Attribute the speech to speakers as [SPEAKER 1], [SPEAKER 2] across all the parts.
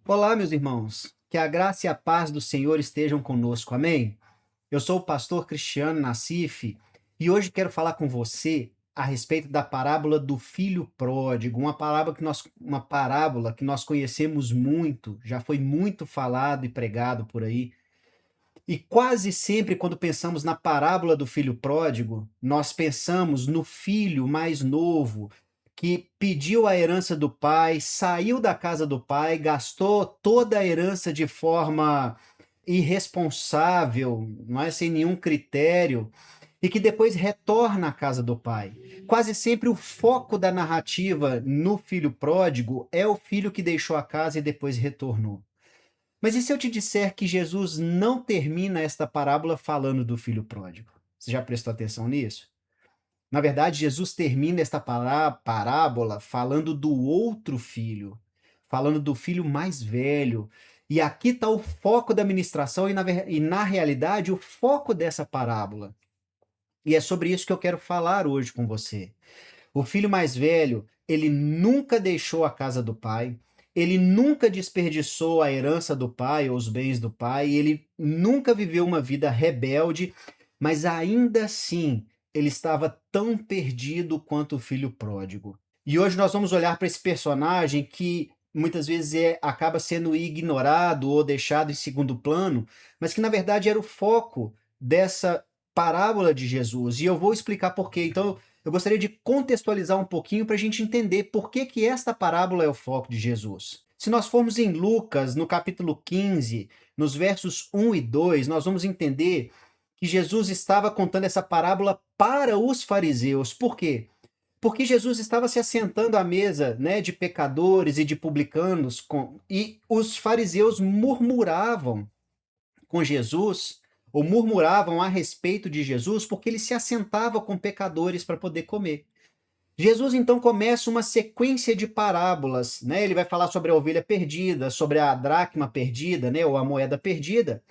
[SPEAKER 1] Olá, meus irmãos. Que a graça e a paz do Senhor estejam conosco. Amém? Eu sou o pastor Cristiano Nassif e hoje quero falar com você a respeito da parábola do filho pródigo, uma parábola que nós conhecemos muito, já foi muito falado e pregado por aí. E quase sempre quando pensamos na parábola do filho pródigo, nós pensamos no filho mais novo que pediu a herança do pai, saiu da casa do pai, gastou toda a herança de forma irresponsável, não é sem nenhum critério, e que depois retorna à casa do pai. Quase sempre o foco da narrativa no filho pródigo é o filho que deixou a casa e depois retornou. Mas e se eu te disser que Jesus não termina esta parábola falando do filho pródigo? Você já prestou atenção nisso? Na verdade, Jesus termina esta parábola falando do outro filho, falando do filho mais velho. E aqui está o foco da ministração e na realidade, o foco dessa parábola. E é sobre isso que eu quero falar hoje com você. O filho mais velho, ele nunca deixou a casa do pai, ele nunca desperdiçou a herança do pai ou os bens do pai, ele nunca viveu uma vida rebelde, mas ainda assim ele estava tão perdido quanto o filho pródigo. E hoje nós vamos olhar para esse personagem que muitas vezes acaba sendo ignorado ou deixado em segundo plano, mas que na verdade era o foco dessa parábola de Jesus. E eu vou explicar por quê. Então, eu gostaria de contextualizar um pouquinho para a gente entender por que que esta parábola é o foco de Jesus. Se nós formos em Lucas, no capítulo 15, nos versos 1 e 2, nós vamos entender que Jesus estava contando essa parábola para os fariseus. Por quê? Porque Jesus estava se assentando à mesa, né, de pecadores e de publicanos, e os fariseus murmuravam com Jesus, ou murmuravam a respeito de Jesus, porque ele se assentava com pecadores para poder comer. Jesus então começa uma sequência de parábolas, né? Ele vai falar sobre a ovelha perdida, sobre a dracma perdida, né, ou a moeda perdida,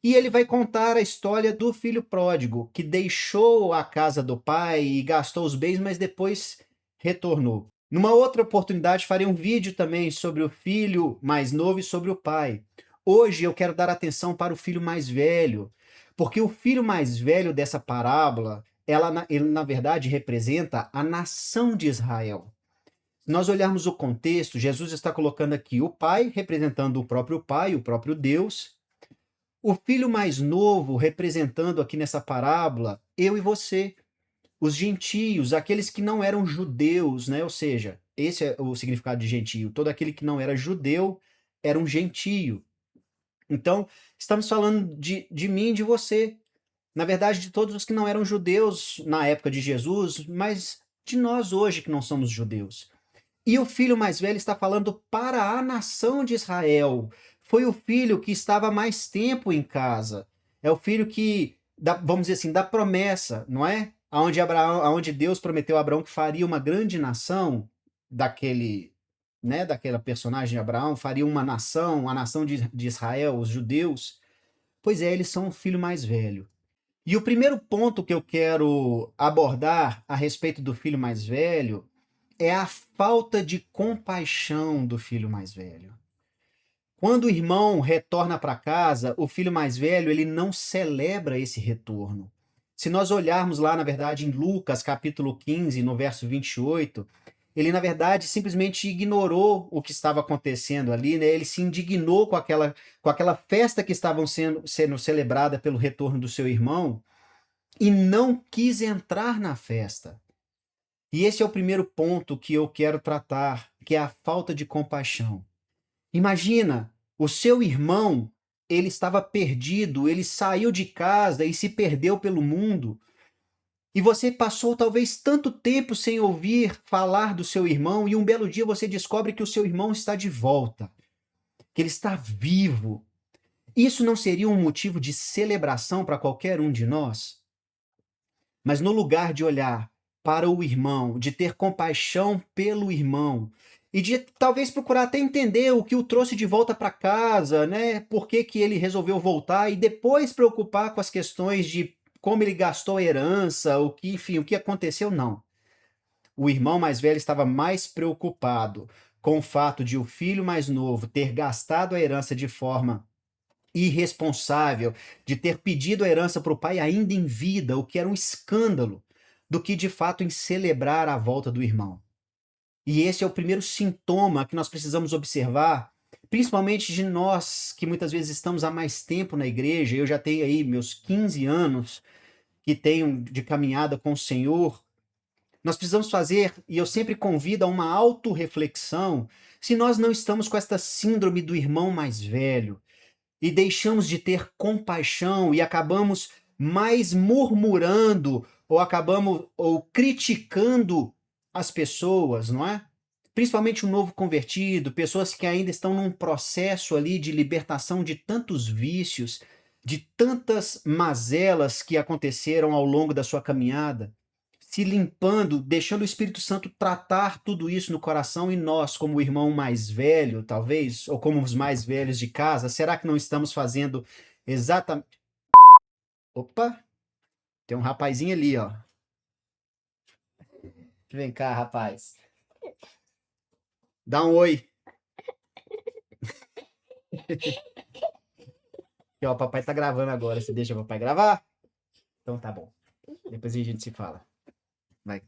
[SPEAKER 1] e ele vai contar a história do filho pródigo, que deixou a casa do pai e gastou os bens, mas depois retornou. Numa outra oportunidade, farei um vídeo também sobre o filho mais novo e sobre o pai. Hoje eu quero dar atenção para o filho mais velho, porque o filho mais velho dessa parábola, ele na verdade representa a nação de Israel. Se nós olharmos o contexto, Jesus está colocando aqui o pai representando o próprio pai, o próprio Deus, o filho mais novo, representando aqui nessa parábola, eu e você, os gentios, aqueles que não eram judeus, né? Ou seja, esse é o significado de gentio. Todo aquele que não era judeu era um gentio. Então, estamos falando de mim e de você. Na verdade, de todos os que não eram judeus na época de Jesus, mas de nós hoje que não somos judeus. E o filho mais velho está falando para a nação de Israel. Foi o filho que estava mais tempo em casa. É o filho que, vamos dizer assim, da promessa, não é? Aonde Deus prometeu a Abraão que faria uma grande nação daquele, né, daquela personagem de Abraão, faria uma nação, a nação de Israel, os judeus. Pois é, eles são o filho mais velho. E o primeiro ponto que eu quero abordar a respeito do filho mais velho é a falta de compaixão do filho mais velho. Quando o irmão retorna para casa, o filho mais velho, ele não celebra esse retorno. Se nós olharmos lá, na verdade, em Lucas, capítulo 15, no verso 28, ele, na verdade, simplesmente ignorou o que estava acontecendo ali, né? Ele se indignou com aquela festa que estavam sendo celebrada pelo retorno do seu irmão e não quis entrar na festa. E esse é o primeiro ponto que eu quero tratar, que é a falta de compaixão. Imagina, o seu irmão, ele estava perdido, ele saiu de casa e se perdeu pelo mundo. E você passou talvez tanto tempo sem ouvir falar do seu irmão, e um belo dia você descobre que o seu irmão está de volta, que ele está vivo. Isso não seria um motivo de celebração para qualquer um de nós? Mas no lugar de olhar para o irmão, de ter compaixão pelo irmão, e de talvez procurar até entender o que o trouxe de volta para casa, né? Por que que ele resolveu voltar e depois preocupar com as questões de como ele gastou a herança, o que, enfim, o que aconteceu, não. O irmão mais velho estava mais preocupado com o fato de o filho mais novo ter gastado a herança de forma irresponsável, de ter pedido a herança para o pai ainda em vida, o que era um escândalo, do que de fato em celebrar a volta do irmão. E esse é o primeiro sintoma que nós precisamos observar, principalmente de nós que muitas vezes estamos há mais tempo na igreja. Eu já tenho aí meus 15 anos que tenho de caminhada com o Senhor. Nós precisamos fazer, e eu sempre convido a uma autorreflexão, se nós não estamos com esta síndrome do irmão mais velho e deixamos de ter compaixão e acabamos mais murmurando ou acabamos ou criticando as pessoas, não é? Principalmente o novo convertido, pessoas que ainda estão num processo ali de libertação de tantos vícios, de tantas mazelas que aconteceram ao longo da sua caminhada, se limpando, deixando o Espírito Santo tratar tudo isso no coração, e nós, como o irmão mais velho, talvez, ou como os mais velhos de casa, será que não estamos fazendo exatamente. Opa, tem um rapazinho ali, ó. Vem cá, rapaz. Dá um oi. Aqui, ó, o papai tá gravando agora. Você deixa o papai gravar? Então tá bom. Depois a gente se fala. Vai.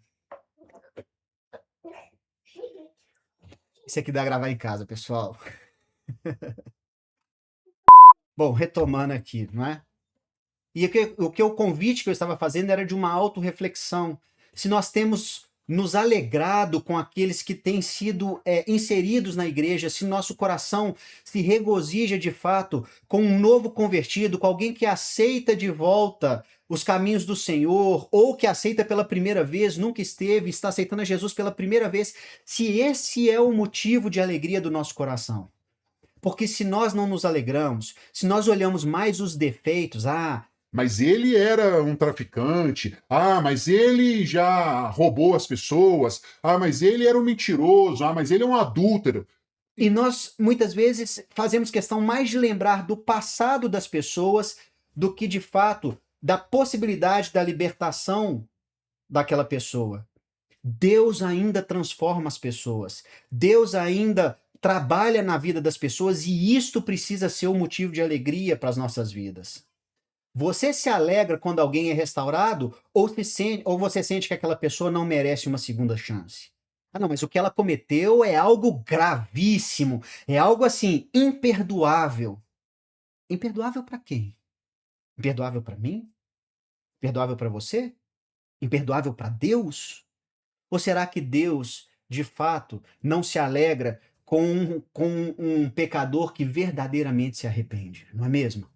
[SPEAKER 1] Isso aqui dá a gravar em casa, pessoal. Bom, retomando aqui, não é? E o convite que eu estava fazendo era de uma autorreflexão. Se nós temos nos alegrado com aqueles que têm sido inseridos na igreja, se nosso coração se regozija de fato com um novo convertido, com alguém que aceita de volta os caminhos do Senhor, ou que aceita pela primeira vez, nunca esteve, está aceitando a Jesus pela primeira vez, se esse é o motivo de alegria do nosso coração. Porque se nós não nos alegramos, se nós olhamos mais os defeitos,
[SPEAKER 2] mas ele era um traficante. Ah, mas ele já roubou as pessoas. Ah, mas ele era um mentiroso. Ah, mas ele é um adúltero.
[SPEAKER 1] E nós, muitas vezes, fazemos questão mais de lembrar do passado das pessoas do que, de fato, da possibilidade da libertação daquela pessoa. Deus ainda transforma as pessoas. Deus ainda trabalha na vida das pessoas, e isto precisa ser um motivo de alegria para as nossas vidas. Você se alegra quando alguém é restaurado, ou você sente que aquela pessoa não merece uma segunda chance? Ah, não, mas o que ela cometeu é algo gravíssimo, é algo assim imperdoável. Imperdoável para quem? Imperdoável para mim? Imperdoável para você? Imperdoável para Deus? Ou será que Deus, de fato, não se alegra com um pecador que verdadeiramente se arrepende? Não é mesmo?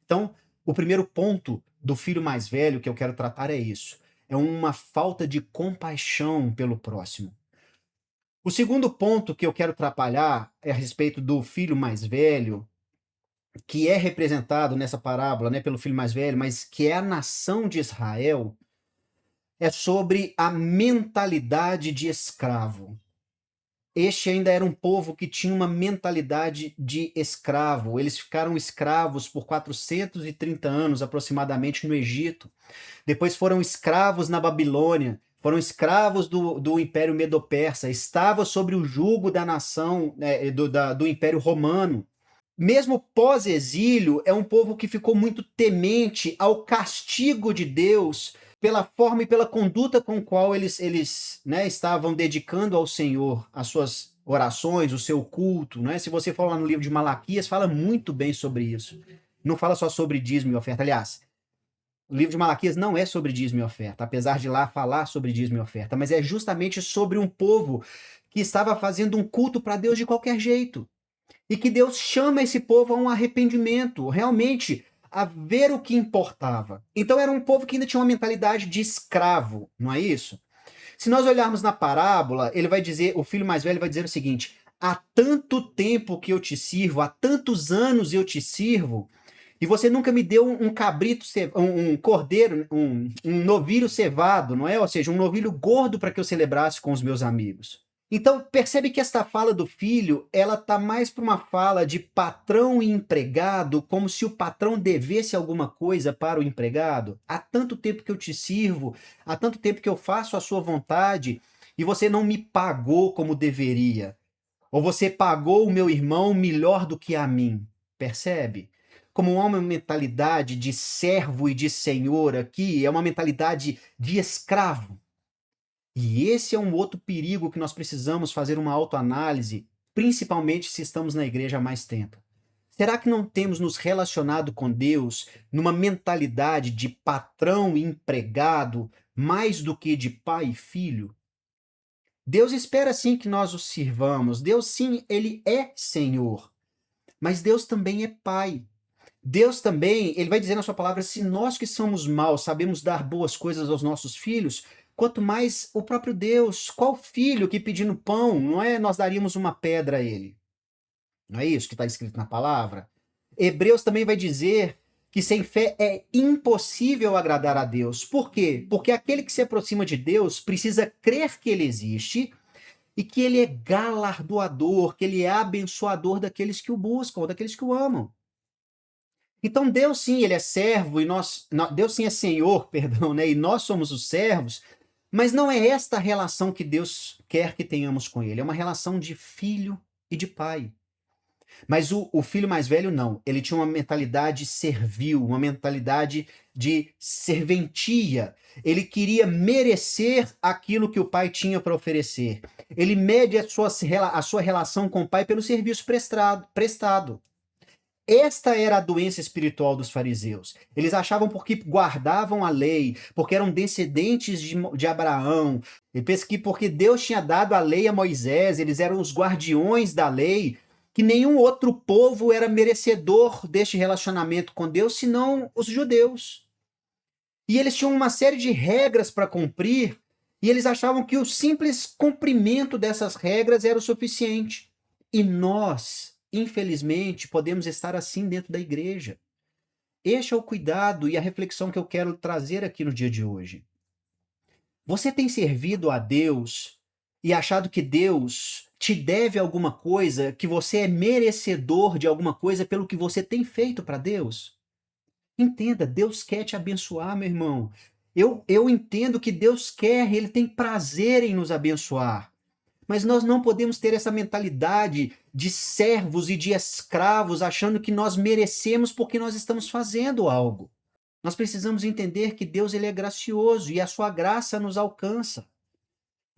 [SPEAKER 1] Então, o primeiro ponto do filho mais velho que eu quero tratar é isso. É uma falta de compaixão pelo próximo. O segundo ponto que eu quero trabalhar é a respeito do filho mais velho, que é representado nessa parábola, né, pelo filho mais velho, mas que é a nação de Israel, é sobre a mentalidade de escravo. Este ainda era um povo que tinha uma mentalidade de escravo. Eles ficaram escravos por 430 anos aproximadamente no Egito. Depois foram escravos na Babilônia. Foram escravos do Império Medo-Persa. Estavam sobre o jugo da nação, do Império Romano. Mesmo pós-exílio, é um povo que ficou muito temente ao castigo de Deus pela forma e pela conduta com qual eles estavam dedicando ao Senhor as suas orações, o seu culto. Né? Se você for lá no livro de Malaquias, fala muito bem sobre isso. Não fala só sobre dízimo e oferta. Aliás, o livro de Malaquias não é sobre dízimo e oferta, apesar de lá falar sobre dízimo e oferta, mas é justamente sobre um povo que estava fazendo um culto para Deus de qualquer jeito. E que Deus chama esse povo a um arrependimento, realmente a ver o que importava. Então era um povo que ainda tinha uma mentalidade de escravo, não é isso? Se nós olharmos na parábola, ele vai dizer, o filho mais velho vai dizer o seguinte: há tanto tempo que eu te sirvo, há tantos anos eu te sirvo, e você nunca me deu um cabrito, um cordeiro, um novilho cevado, não é? Ou seja, um novilho gordo para que eu celebrasse com os meus amigos. Então, percebe que esta fala do filho, ela tá mais para uma fala de patrão e empregado, como se o patrão devesse alguma coisa para o empregado. Há tanto tempo que eu te sirvo, há tanto tempo que eu faço a sua vontade, e você não me pagou como deveria. Ou você pagou o meu irmão melhor do que a mim. Percebe? Como há uma mentalidade de servo e de senhor aqui, é uma mentalidade de escravo. E esse é um outro perigo que nós precisamos fazer uma autoanálise, principalmente se estamos na igreja há mais tempo. Será que não temos nos relacionado com Deus numa mentalidade de patrão e empregado mais do que de pai e filho? Deus espera sim que nós o sirvamos. Deus sim, ele é Senhor. Mas Deus também é Pai. Deus também, ele vai dizer na sua palavra, se nós que somos maus sabemos dar boas coisas aos nossos filhos, quanto mais o próprio Deus, qual filho que pedindo pão, não é, nós daríamos uma pedra a ele? Não é isso que está escrito na palavra? Hebreus também vai dizer que sem fé é impossível agradar a Deus. Por quê? Porque aquele que se aproxima de Deus precisa crer que ele existe e que ele é galardoador, que ele é abençoador daqueles que o buscam, ou daqueles que o amam. Então Deus sim, ele é servo e Deus sim é senhor, perdão, né? E nós somos os servos, mas não é esta a relação que Deus quer que tenhamos com ele, é uma relação de filho e de pai. Mas o filho mais velho não, ele tinha uma mentalidade servil, uma mentalidade de serventia. Ele queria merecer aquilo que o pai tinha para oferecer. Ele mede a sua relação com o pai pelo serviço prestado. Esta era a doença espiritual dos fariseus. Eles achavam porque guardavam a lei, porque eram descendentes de Abraão, e pensa que porque Deus tinha dado a lei a Moisés, eles eram os guardiões da lei, que nenhum outro povo era merecedor deste relacionamento com Deus, senão os judeus. E eles tinham uma série de regras para cumprir, e eles achavam que o simples cumprimento dessas regras era o suficiente. E nós, infelizmente, podemos estar assim dentro da igreja. Este é o cuidado e a reflexão que eu quero trazer aqui no dia de hoje. Você tem servido a Deus e achado que Deus te deve alguma coisa, que você é merecedor de alguma coisa pelo que você tem feito para Deus? Entenda, Deus quer te abençoar, meu irmão. Eu entendo que Deus quer, Ele tem prazer em nos abençoar. Mas nós não podemos ter essa mentalidade de servos e de escravos, achando que nós merecemos porque nós estamos fazendo algo. Nós precisamos entender que Deus ele é gracioso e a sua graça nos alcança.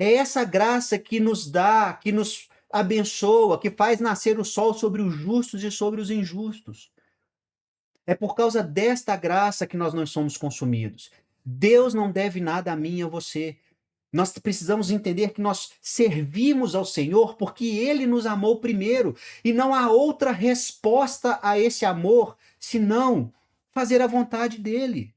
[SPEAKER 1] É essa graça que nos dá, que nos abençoa, que faz nascer o sol sobre os justos e sobre os injustos. É por causa desta graça que nós não somos consumidos. Deus não deve nada a mim e a você. Nós precisamos entender que nós servimos ao Senhor porque Ele nos amou primeiro. E não há outra resposta a esse amor senão fazer a vontade dEle.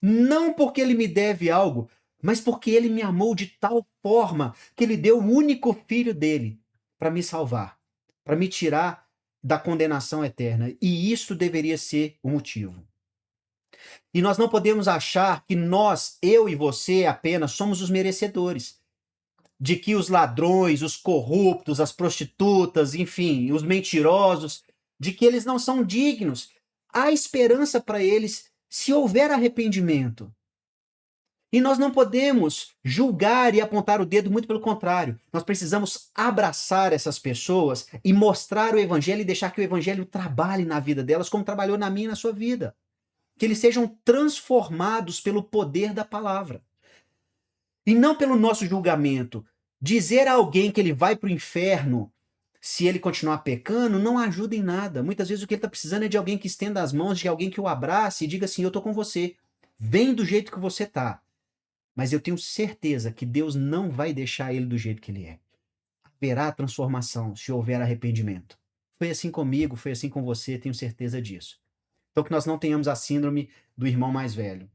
[SPEAKER 1] Não porque Ele me deve algo, mas porque Ele me amou de tal forma que Ele deu o único filho dEle para me salvar, para me tirar da condenação eterna. E isso deveria ser o motivo. E nós não podemos achar que nós, eu e você, apenas somos os merecedores. De que os ladrões, os corruptos, as prostitutas, enfim, os mentirosos, de que eles não são dignos. Há esperança para eles se houver arrependimento. E nós não podemos julgar e apontar o dedo, muito pelo contrário. Nós precisamos abraçar essas pessoas e mostrar o evangelho e deixar que o evangelho trabalhe na vida delas como trabalhou na minha e na sua vida. Que eles sejam transformados pelo poder da palavra. E não pelo nosso julgamento. Dizer a alguém que ele vai para o inferno se ele continuar pecando não ajuda em nada. Muitas vezes o que ele está precisando é de alguém que estenda as mãos, de alguém que o abrace e diga assim, eu estou com você. Vem do jeito que você está. Mas eu tenho certeza que Deus não vai deixar ele do jeito que ele é. Haverá transformação se houver arrependimento. Foi assim comigo, foi assim com você, tenho certeza disso. Então que nós não tenhamos a síndrome do irmão mais velho.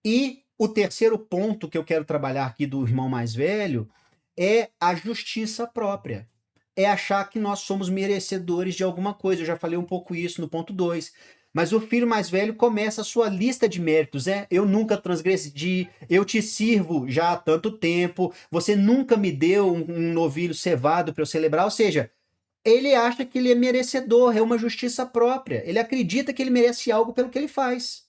[SPEAKER 1] E o terceiro ponto que eu quero trabalhar aqui do irmão mais velho é a justiça própria. É achar que nós somos merecedores de alguma coisa. Eu já falei um pouco isso no ponto 2. Mas o filho mais velho começa a sua lista de méritos. Eu nunca transgredi, eu te sirvo já há tanto tempo, você nunca me deu um novilho cevado para eu celebrar. Ou seja, ele acha que ele é merecedor, é uma justiça própria. Ele acredita que ele merece algo pelo que ele faz.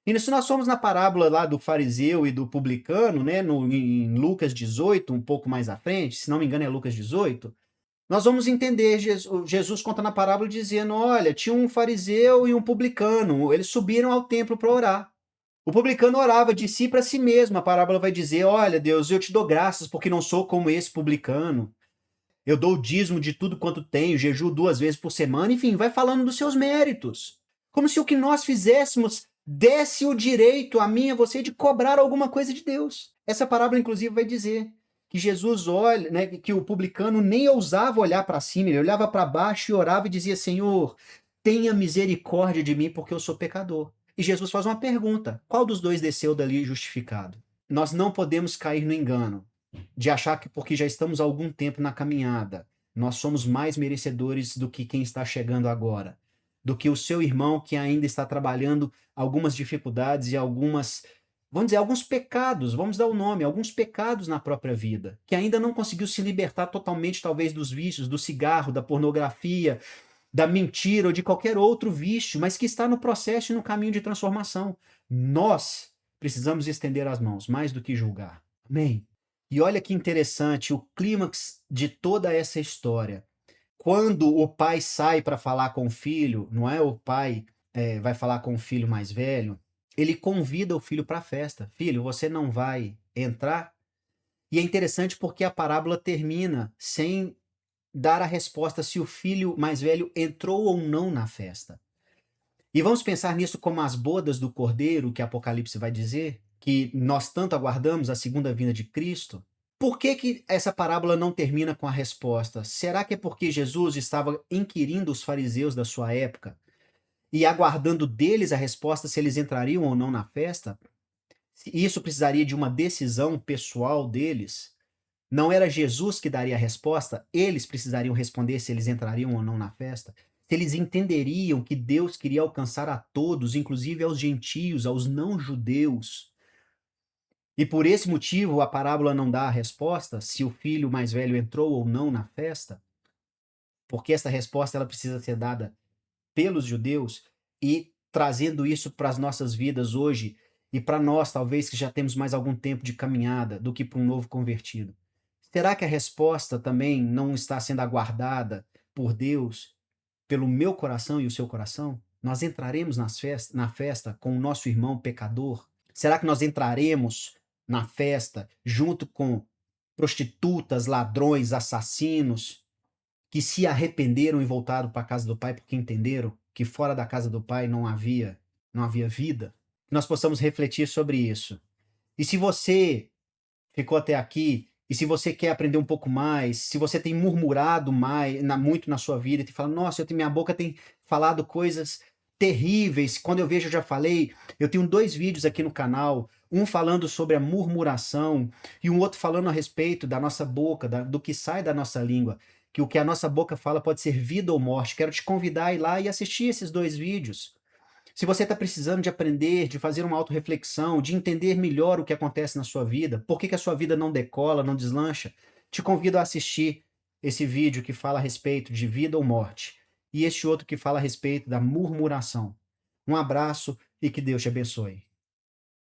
[SPEAKER 1] E se nós somos na parábola lá do fariseu e do publicano, né, em Lucas 18, um pouco mais à frente, se não me engano é Lucas 18, Nós vamos entender Jesus conta na parábola dizendo: olha, tinha um fariseu e um publicano, eles subiram ao templo para orar. O publicano orava de si para si mesmo. A parábola vai dizer: olha, Deus, eu te dou graças porque não sou como esse publicano. Eu dou o dízimo de tudo quanto tenho, jejuo 2 vezes por semana, enfim, vai falando dos seus méritos. Como se o que nós fizéssemos desse o direito a mim e a você de cobrar alguma coisa de Deus. Essa parábola, inclusive, vai dizer que Jesus olha, né, que o publicano nem ousava olhar para cima, ele olhava para baixo e orava e dizia: Senhor, tenha misericórdia de mim porque eu sou pecador. E Jesus faz uma pergunta: qual dos dois desceu dali justificado? Nós não podemos cair no engano de achar que porque já estamos há algum tempo na caminhada, nós somos mais merecedores do que quem está chegando agora, do que o seu irmão que ainda está trabalhando algumas dificuldades e algumas, vamos dizer, alguns pecados, vamos dar o nome, alguns pecados na própria vida, que ainda não conseguiu se libertar totalmente, talvez, dos vícios, do cigarro, da pornografia, da mentira ou de qualquer outro vício, mas que está no processo e no caminho de transformação. Nós precisamos estender as mãos, mais do que julgar. Amém? E olha que interessante o clímax de toda essa história. Quando o pai sai para falar com o filho, não é o pai vai falar com o filho mais velho, ele convida o filho para a festa. Filho, você não vai entrar? E é interessante porque a parábola termina sem dar a resposta se o filho mais velho entrou ou não na festa. E vamos pensar nisso como as bodas do Cordeiro, que Apocalipse vai dizer, que nós tanto aguardamos a segunda vinda de Cristo. Por que que essa parábola não termina com a resposta? Será que é porque Jesus estava inquirindo os fariseus da sua época e aguardando deles a resposta se eles entrariam ou não na festa? Isso precisaria de uma decisão pessoal deles? Não era Jesus que daria a resposta? Eles precisariam responder se eles entrariam ou não na festa? Se eles entenderiam que Deus queria alcançar a todos, inclusive aos gentios, aos não-judeus. E por esse motivo a parábola não dá a resposta se o filho mais velho entrou ou não na festa, porque essa resposta ela precisa ser dada pelos judeus e trazendo isso para as nossas vidas hoje e para nós, talvez que já temos mais algum tempo de caminhada do que para um novo convertido. Será que a resposta também não está sendo aguardada por Deus, pelo meu coração e o seu coração? Nós entraremos na festa com o nosso irmão pecador? Será que nós entraremos na festa junto com prostitutas, ladrões, assassinos, que se arrependeram e voltaram para a casa do Pai porque entenderam que fora da casa do Pai não havia vida? Que nós possamos refletir sobre isso. E se você ficou até aqui, e se você quer aprender um pouco mais, se você tem murmurado muito na sua vida, e tem falado, nossa, minha boca tem falado coisas terríveis, quando eu vejo eu já falei, eu tenho 2 vídeos aqui no canal, um falando sobre a murmuração e um outro falando a respeito da nossa boca, do que sai da nossa língua, que o que a nossa boca fala pode ser vida ou morte. Quero te convidar a ir lá e assistir esses 2 vídeos. Se você está precisando de aprender, de fazer uma autorreflexão, de entender melhor o que acontece na sua vida, por que que a sua vida não decola, não deslancha, te convido a assistir esse vídeo que fala a respeito de vida ou morte e este outro que fala a respeito da murmuração. Um abraço e que Deus te abençoe.